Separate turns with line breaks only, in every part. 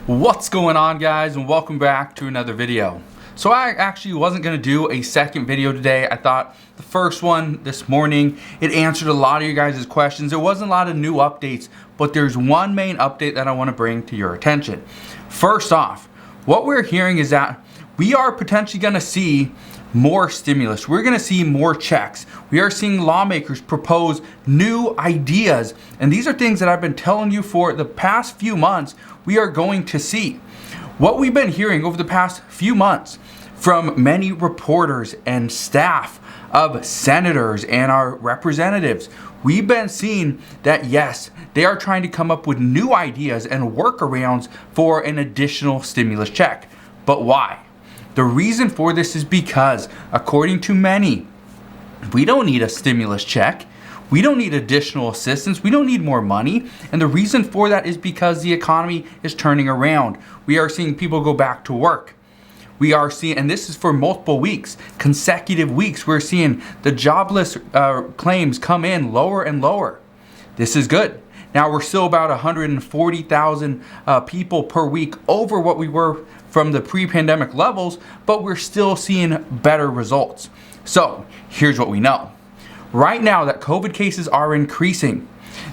What's going on, guys, and welcome back to another video. So I actually wasn't going to do a second video today. I thought the first one this morning, it answered a lot of you guys' questions. There wasn't a lot of new updates, but there's one main update that I want to bring to your attention. First off, what we're hearing is that we are potentially going to see more stimulus. We're going to see more checks. We are seeing lawmakers propose new ideas. And these are things that I've been telling you for the past few months we are going to see. What we've been hearing over the past few months from many reporters and staff of senators and our representatives, we've been seeing that yes, they are trying to come up with new ideas and workarounds for an additional stimulus check. But why? The reason for this is because, according to many, we don't need a stimulus check. We don't need additional assistance. We don't need more money. And the reason for that is because the economy is turning around. We are seeing people go back to work. We are seeing, and this is for multiple weeks, consecutive weeks, we're seeing the jobless claims come in lower and lower. This is good. Now we're still about 140,000 people per week over what we were from the pre-pandemic levels, but we're still seeing better results. So here's what we know. Right now that COVID cases are increasing.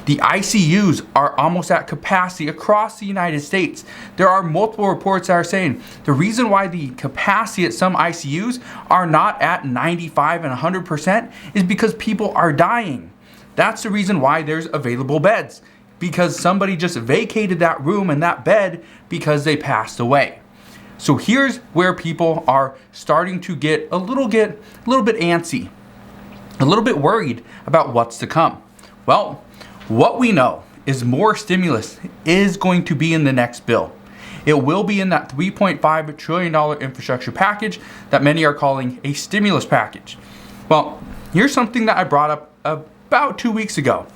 The ICUs are almost at capacity across the United States. There are multiple reports that are saying the reason why the capacity at some ICUs are not at 95 and 100% is because people are dying. That's the reason why there's available beds, because somebody just vacated that room and that bed because they passed away. So here's where people are starting to get a little bit antsy, a little bit worried about what's to come. Well, what we know is more stimulus is going to be in the next bill. It will be in that $3.5 trillion infrastructure package that many are calling a stimulus package. Well, here's something that I brought up about 2 weeks ago.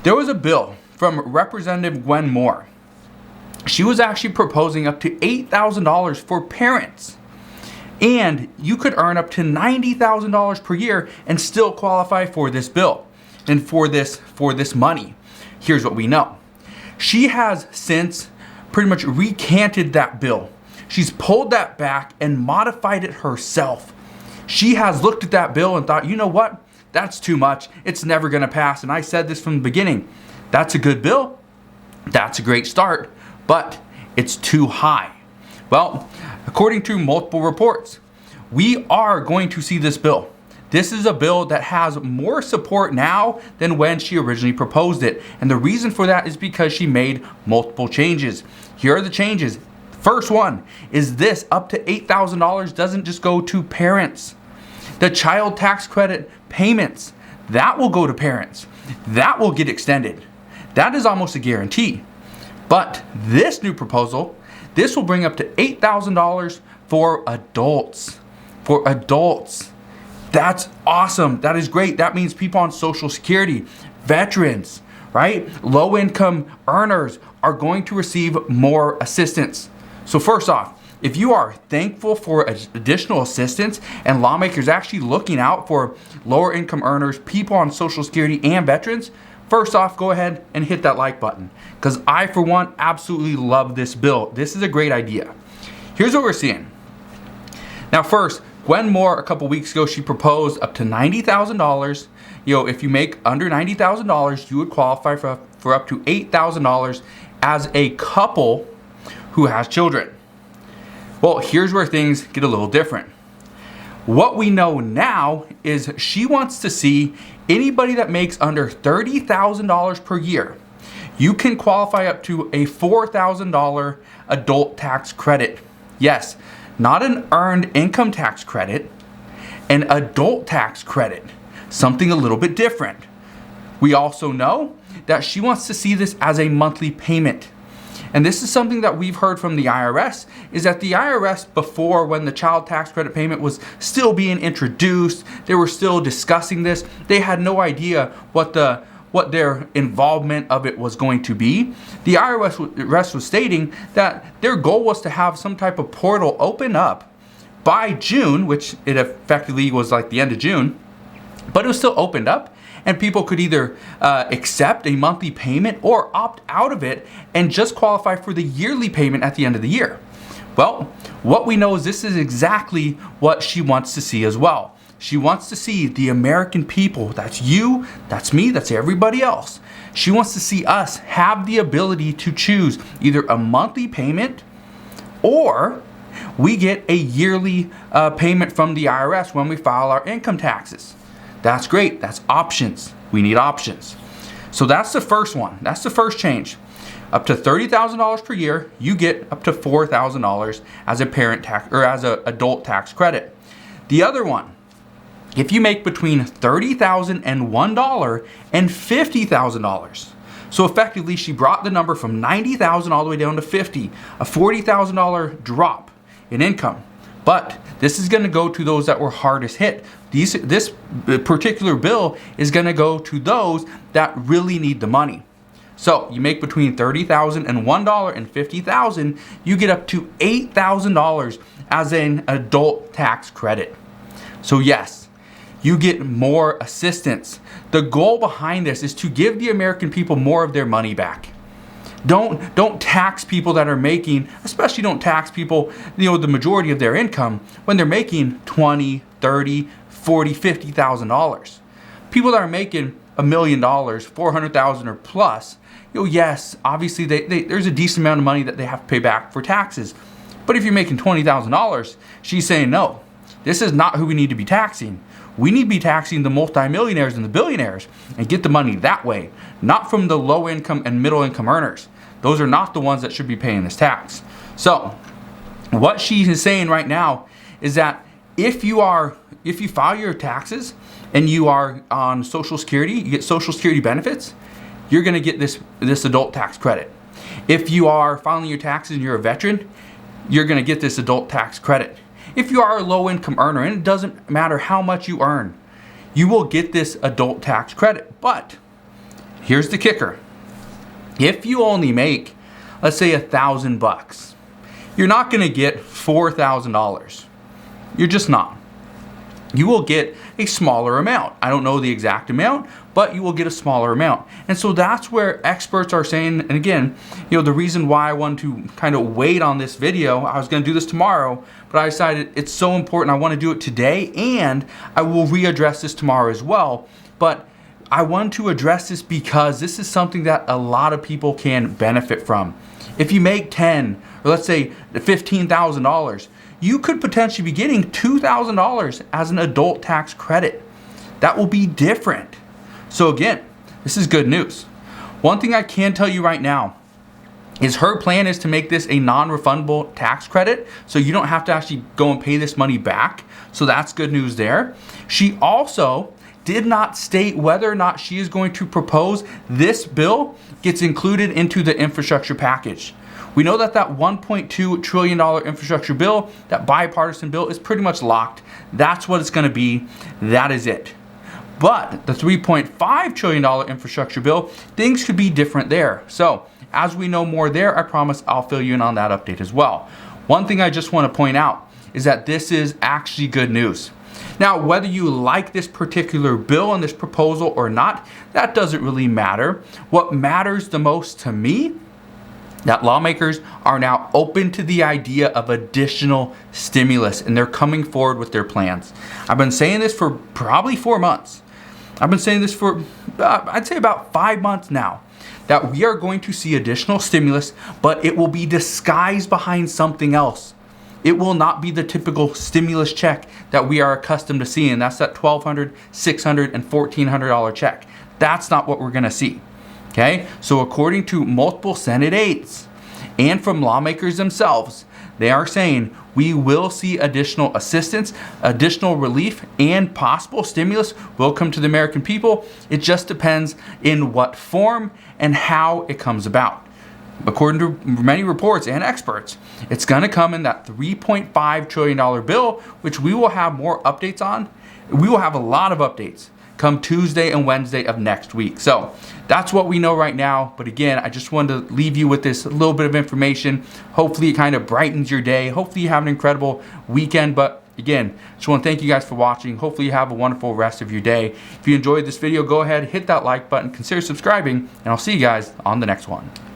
There was a bill from Representative Gwen Moore. She was actually proposing up to $8,000 for parents. And you could earn up to $90,000 per year and still qualify for this bill and for this money. Here's what we know. She has since pretty much recanted that bill. She's pulled that back and modified it herself. She has looked at that bill and thought, you know what? That's too much. It's never going to pass. And I said this from the beginning. That's a good bill. That's a great start, but it's too high. Well, according to multiple reports, we are going to see this bill. This is a bill that has more support now than when she originally proposed it. And the reason for that is because she made multiple changes. Here are the changes. First one is this: up to $8,000 doesn't just go to parents. The child tax credit payments, that will go to parents. That will get extended. That is almost a guarantee. But this new proposal, this will bring up to $8,000 for adults. For adults. That's awesome. That is great. That means people on Social Security, veterans, right? Low-income earners are going to receive more assistance. So first off, if you are thankful for additional assistance and lawmakers actually looking out for lower income earners, people on Social Security, and veterans, first off, go ahead and hit that like button, because I, for one, absolutely love this bill. This is a great idea. Here's what we're seeing. Now, first, Gwen Moore, a couple weeks ago, she proposed up to $90,000. If you make under $90,000, you would qualify for up to $8,000 as a couple who has children. Well, here's where things get a little different. What we know now is she wants to see anybody that makes under $30,000 per year, you can qualify up to a $4,000 adult tax credit. Yes, not an earned income tax credit, an adult tax credit, something a little bit different. We also know that she wants to see this as a monthly payment. And this is something that we've heard from the IRS, is that the IRS, before, when the child tax credit payment was still being introduced, they were still discussing this. They had no idea what their involvement of it was going to be. The IRS was stating that their goal was to have some type of portal open up by June, which it effectively was like the end of June, but it was still opened up, and people could either accept a monthly payment or opt out of it and just qualify for the yearly payment at the end of the year. Well, what we know is this is exactly what she wants to see as well. She wants to see the American people, that's you, that's me, that's everybody else. She wants to see us have the ability to choose either a monthly payment or we get a yearly payment from the IRS when we file our income taxes. That's great, that's options. We need options. So that's the first one, that's the first change. Up to $30,000 per year, you get up to $4,000 as a parent tax or as an adult tax credit. The other one, if you make between $30,001 and $50,000. So effectively, she brought the number from $90,000 all the way down to $50,000, a $40,000 drop in income. But this is going to go to those that were hardest hit. This particular bill is going to go to those that really need the money. So you make between $30,001 and $50,000, you get up to $8,000 as an adult tax credit. So yes, you get more assistance. The goal behind this is to give the American people more of their money back. Don't tax people that are making, especially don't tax people, the majority of their income when they're making $20,000, $30,000, $40,000, $50,000. People that are making $1 million, $400,000 or plus, yes, obviously there's a decent amount of money that they have to pay back for taxes. But if you're making $20,000, she's saying, no, this is not who we need to be taxing. We need to be taxing the multimillionaires and the billionaires and get the money that way, not from the low income and middle income earners. Those are not the ones that should be paying this tax. So what she is saying right now is that if you file your taxes and you are on Social Security, you get Social Security benefits, you're going to get this adult tax credit. If you are filing your taxes and you're a veteran, you're going to get this adult tax credit. If you are a low income earner, and it doesn't matter how much you earn, you will get this adult tax credit. But here's the kicker. If you only make, let's say $1,000, you're not going to get $4,000. You're just not. You will get a smaller amount. I don't know the exact amount, but you will get a smaller amount. And so that's where experts are saying, and again, the reason why I wanted to kind of wait on this video, I was going to do this tomorrow, but I decided it's so important, I want to do it today, and I will readdress this tomorrow as well. But I want to address this because this is something that a lot of people can benefit from. If you make $10,000 or let's say $15,000, you could potentially be getting $2,000 as an adult tax credit. That will be different. So again, this is good news. One thing I can tell you right now is her plan is to make this a non-refundable tax credit, so you don't have to actually go and pay this money back. So that's good news there. She also did not state whether or not she is going to propose this bill gets included into the infrastructure package. We know that $1.2 trillion infrastructure bill, that bipartisan bill, is pretty much locked. That's what it's going to be. That is it. But the $3.5 trillion infrastructure bill, things could be different there. So as we know more there, I promise I'll fill you in on that update as well. One thing I just want to point out is that this is actually good news. Now, whether you like this particular bill and this proposal or not, that doesn't really matter. What matters the most to me, that lawmakers are now open to the idea of additional stimulus, and they're coming forward with their plans. I've been saying this for probably 4 months. I've been saying this for, I'd say about 5 months now, that we are going to see additional stimulus, but it will be disguised behind something else. It will not be the typical stimulus check that we are accustomed to seeing. That's that $1,200, $600, and $1,400 check. That's not what we're going to see. Okay, so according to multiple Senate aides and from lawmakers themselves, they are saying we will see additional assistance, additional relief, and possible stimulus will come to the American people. It just depends in what form and how it comes about. According to many reports and experts, it's going to come in that $3.5 trillion bill, which we will have more updates on. We will have a lot of updates come Tuesday and Wednesday of next week. So that's what we know right now. But again, I just wanted to leave you with this little bit of information. Hopefully it kind of brightens your day. Hopefully you have an incredible weekend. But again, just want to thank you guys for watching. Hopefully you have a wonderful rest of your day. If you enjoyed this video, go ahead, hit that like button, consider subscribing, and I'll see you guys on the next one.